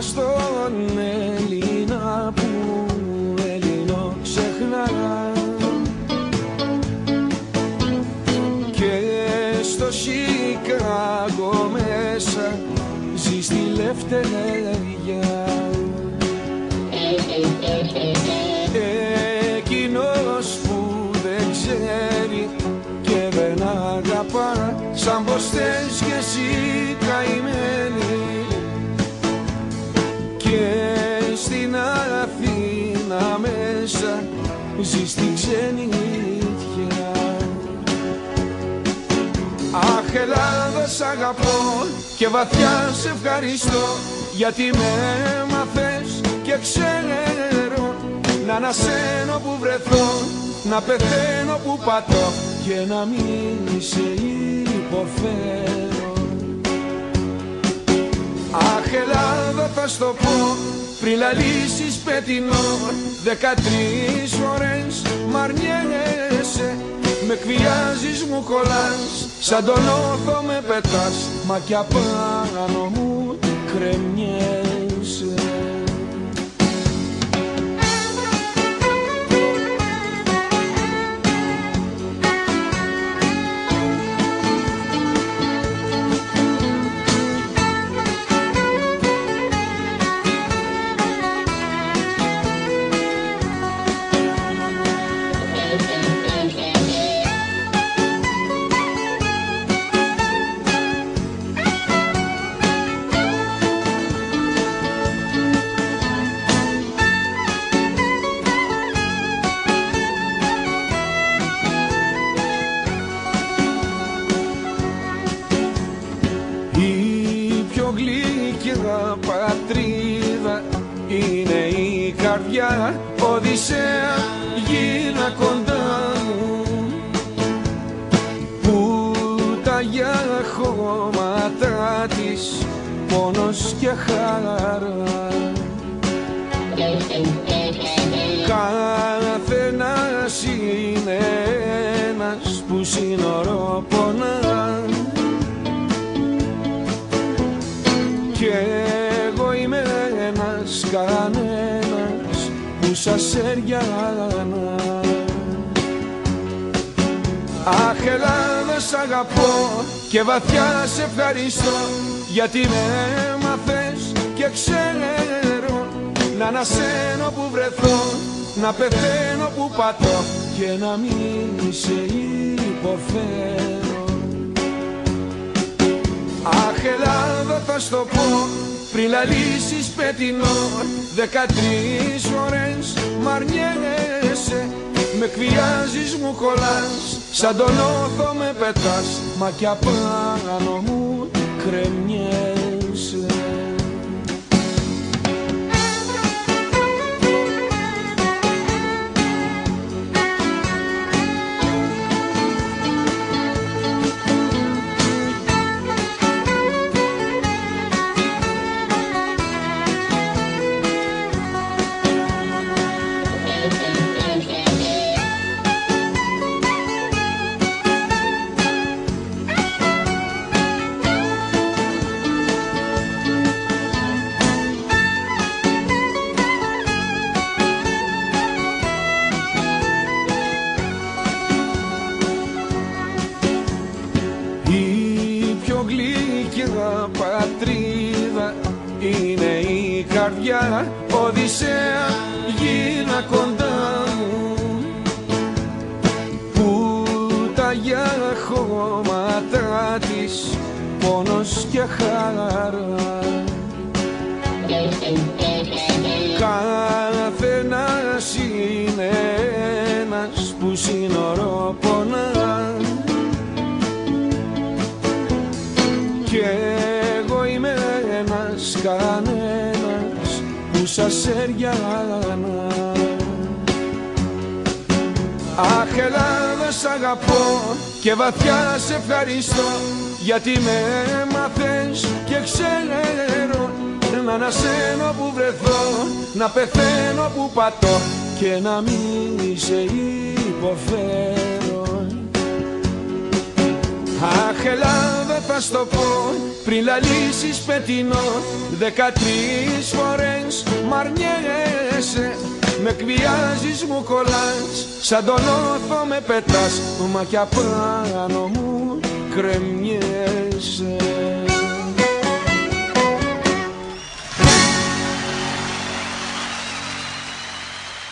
στον Έλληνα που Έλληνο ξεχνά και στο Σικάγο μέσα ζει στη λευτεριά. Εκείνος που δεν ξέρει και δεν αγαπά σαν πως θες κι εσύ καημένη και στην Αθήνα μέσα ζει στη ξενιτιά. Αχ Ελλάδα σ' αγαπώ και βαθιά σε ευχαριστώ γιατί με έμαθες και ξέρω να ανασένω που βρεθώ, να πεθαίνω που πατώ και να μην σε υποφέρω. Αχ Ελλάδα θα στο πω πριν λαλήσεις πετεινό 13 φορές μ' αρνιέσαι, με εκβιάζεις μου κολλάς, σαν τον όθο με πετάς, μα κι απάνω μου κρεμιέσαι. Πατρίδα είναι η καρδιά, Οδυσσέα γίνα κοντά μου που τα για χώματα της πόνος και χαρά. Καθένας είναι ένας που σύνορο πονά και εγώ είμαι ένας κανένας που σας έριανα. Αχ Ελλάδα σ' αγαπώ και βαθιά σε ευχαριστώ γιατί με έμαθες και ξέρω να ανασένω που βρεθώ, να πεθαίνω που πατώ και να μην σε υποφέρω. Αχ Ελλάδα θα στο πω πριν λαλήσεις πετεινό 13 φορές μ' αρνιέσαι, με εκβιάζεις μου κολλάς, σαν τον όθο με πετάς, μα κι απάνω μου κρεμιέσαι. Πατρίδα είναι η καρδιά, Οδυσσέα γίνα κοντά μου που τα για χώματα της πόνος και χαρά. Καθένας είναι ένας που σύνορο πονά και εγώ είμαι ένας κανένας που σας έριανα. Αχ Ελλάδα σ' αγαπώ και βαθιά σε ευχαριστώ γιατί με έμαθες και ξέρω να ανασένω που βρεθώ, να πεθαίνω που πατώ και να μην σε υποφέρω. Αχ, Ελλάδα θα στο πω πριν λαλήσεις πετεινό. 13 φορές μ' αρνιέσαι, με εκβιάζεις, μου κολλάς, σαν τον όθο με πετάς, μα κι απάνω μου κρεμιέσαι.